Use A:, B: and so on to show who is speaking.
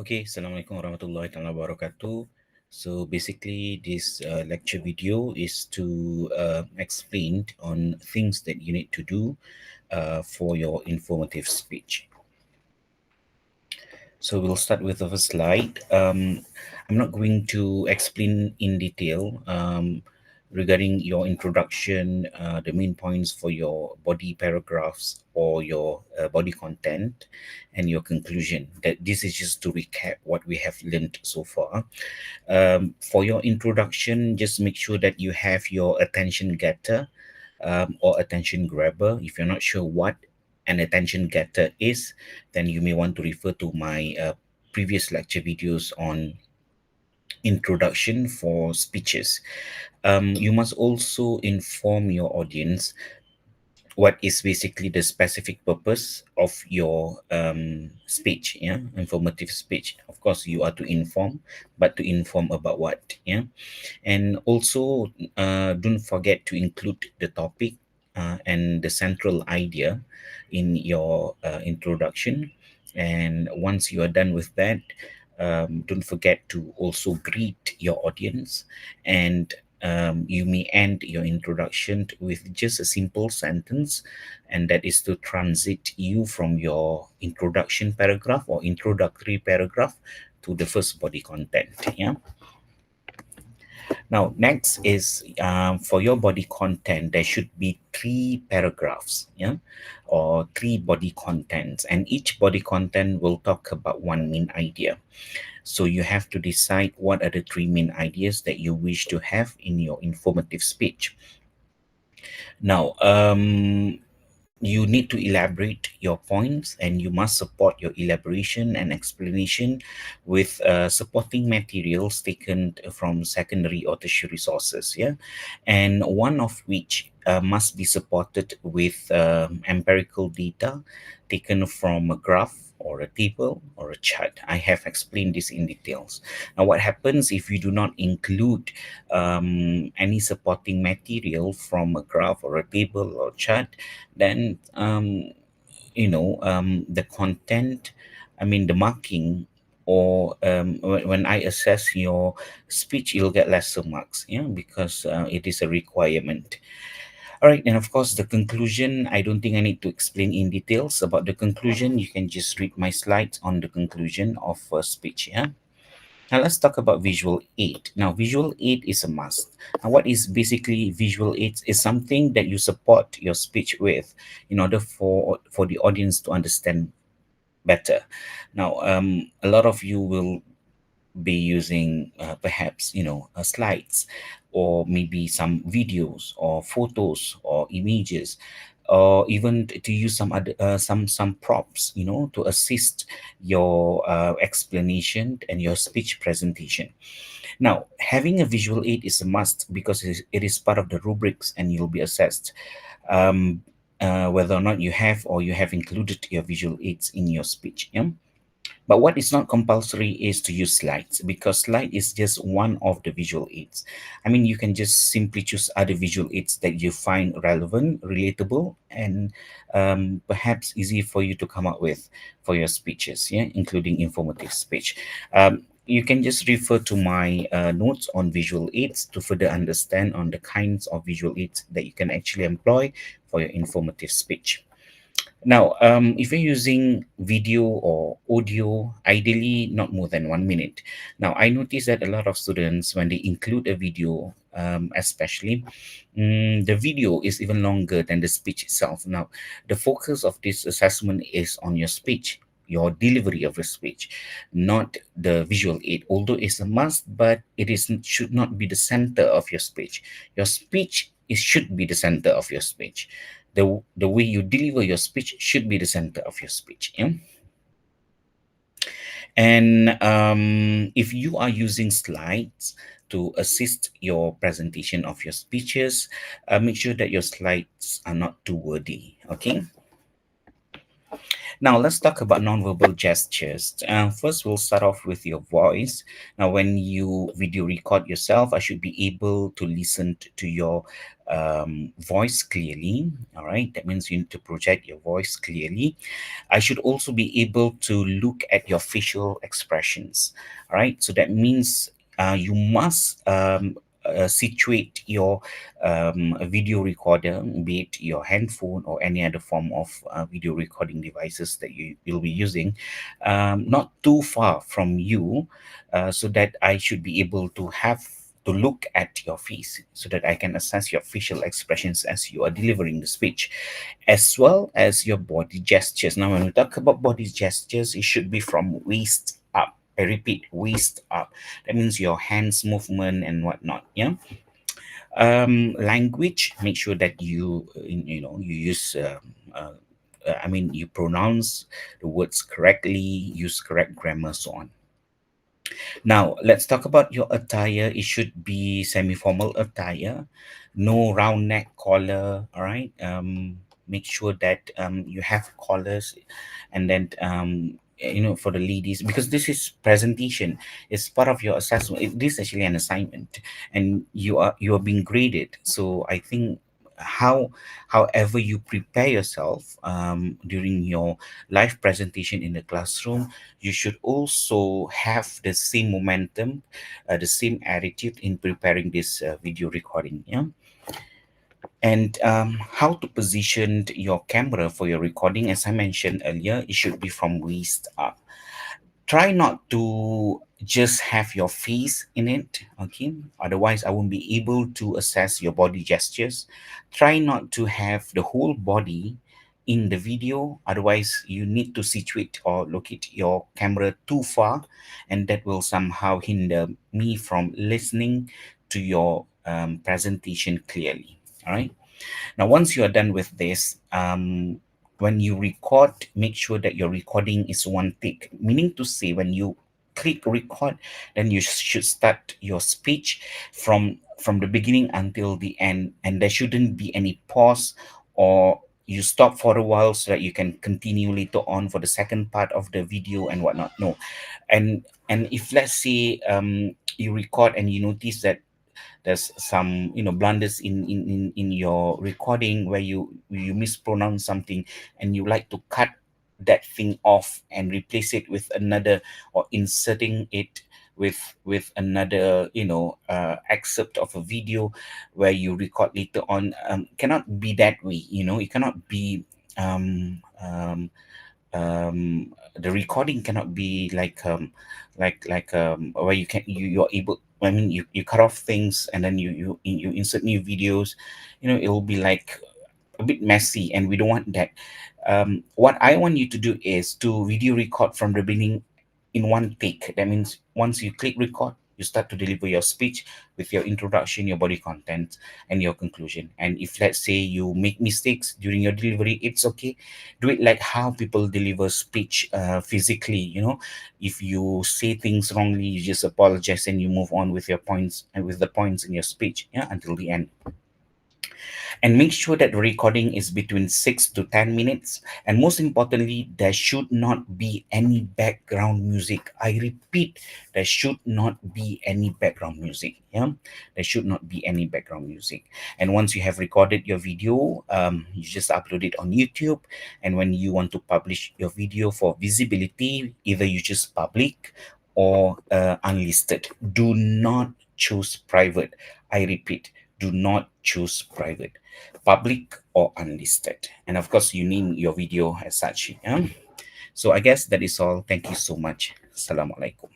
A: Okay, Assalamualaikum warahmatullahi wabarakatuh. So basically, this lecture video is to explain on things that you need to do for your informative speech. So we'll start with the first slide. I'm not going to explain in detail regarding your introduction, the main points for your body paragraphs or your body content and your conclusion. That this is just to recap what we have learned so far. For your introduction, just make sure that you have your attention getter or attention grabber. If you're not sure what an attention getter is, then you may want to refer to my previous lecture videos on introduction for speeches. You must also inform your audience what is basically the specific purpose of your speech, yeah, informative speech. Of course, you are to inform, but to inform about what, yeah. And also, don't forget to include the topic and the central idea in your introduction. And once you are done with that, don't forget to also greet your audience. And you may end your introduction with just a simple sentence, and that is to transit you from your introduction paragraph or introductory paragraph to the first body content. Yeah. Now, next is for your body content, there should be three paragraphs, yeah, or three body contents, and each body content will talk about one main idea. So you have to decide what are the three main ideas that you wish to have in your informative speech. Now, you need to elaborate your points, and you must support your elaboration and explanation with supporting materials taken from secondary or tertiary sources, yeah, and one of which must be supported with empirical data taken from a graph or a table or a chart. I have explained this in details. Now, what happens if you do not include any supporting material from a graph or a table or chart? Then the content, I mean the marking, or when I assess your speech, you'll get lesser marks, yeah, because it is a requirement. All right, and of course the conclusion, I don't think I need to explain in details about the conclusion. You can just read my slides on the conclusion of a speech, yeah. Now let's talk about visual aid. Now visual aid is a must. Now what is basically visual aid is something that you support your speech with in order for the audience to understand better. Now a lot of you will be using perhaps slides, or maybe some videos or photos or images, or even to use some other some props, to assist your explanation and your speech presentation. Now, having a visual aid is a must because it is part of the rubrics, and you'll be assessed whether or not you have, or you have included your visual aids in your speech, yeah? But what is not compulsory is to use slides, because slide is just one of the visual aids. I mean, you can just simply choose other visual aids that you find relevant, relatable, and perhaps easy for you to come up with for your speeches, yeah, including informative speech. You can just refer to my notes on visual aids to further understand on the kinds of visual aids that you can actually employ for your informative speech. Now, if you're using video or audio, ideally not more than 1 minute. Now, I notice that a lot of students, when they include a video, especially, the video is even longer than the speech itself. Now, the focus of this assessment is on your speech, your delivery of your speech, not the visual aid. Although it's a must, but should not be the center of your speech. Your speech should be the center of your speech. The way you deliver your speech should be the center of your speech, yeah? And if you are using slides to assist your presentation of your speeches, make sure that your slides are not too wordy, okay? Now let's talk about nonverbal gestures. First, we'll start off with your voice. Now, when you video record yourself, I should be able to listen to your voice clearly. All right, that means you need to project your voice clearly. I should also be able to look at your facial expressions. All right, so that means you must situate your video recorder, be it your handphone or any other form of video recording devices that you'll be using, not too far from you, so that I should be able to have to look at your face so that I can assess your facial expressions as you are delivering the speech, as well as your body gestures. Now, when we talk about body gestures, it should be from waist up. I repeat, waist up. That means your hands movement and whatnot. Yeah. Language. Make sure that you use. I mean, you pronounce the words correctly, use correct grammar, so on. Now, let's talk about your attire. It should be semi-formal attire, no round neck collar. All right. Make sure that you have collars, and then for the ladies, because this is presentation, it's part of your assessment. This is actually an assignment, and you are being graded. So I think how however you prepare yourself during your live presentation in the classroom, you should also have the same momentum, the same attitude in preparing this video recording. Yeah. And how to position your camera for your recording, as I mentioned earlier, it should be from waist up. Try not to just have your face in it, okay? Otherwise I won't be able to assess your body gestures. Try not to have the whole body in the video, otherwise you need to situate or locate your camera too far, and that will somehow hinder me from listening to your presentation clearly. All right. Now, once you are done with this, when you record, make sure that your recording is one take. Meaning to say, when you click record, then you should start your speech from the beginning until the end, and there shouldn't be any pause, or you stop for a while so that you can continue later on for the second part of the video and whatnot. No. And if, let's say, you record and you notice that there's some blunders in your recording, where you mispronounce something, and you like to cut that thing off and replace it with another, or inserting it with another excerpt of a video where you record later on, cannot be that way. It cannot be the recording cannot be like where you're able, I mean, you cut off things and then you insert new videos. It will be like a bit messy, and we don't want that. What I want you to do is to video record from the beginning in one take. That means once you click record, you start to deliver your speech with your introduction, your body content, and your conclusion. And if, let's say, you make mistakes during your delivery, it's okay. Do it like how people deliver speech physically. If you say things wrongly, you just apologize and you move on with your points and with the points in your speech, yeah, until the end. And make sure that the recording is between 6 to 10 minutes, and most importantly, there should not be any background music. I repeat, there should not be any background music. Yeah, there should not be any background music. And once you have recorded your video, you just upload it on YouTube. And when you want to publish your video for visibility, either you choose public or unlisted. Do not choose private. I repeat, do not choose private, public or unlisted. And of course, you name your video as such. Yeah? So I guess that is all. Thank you so much. Assalamu alaikum.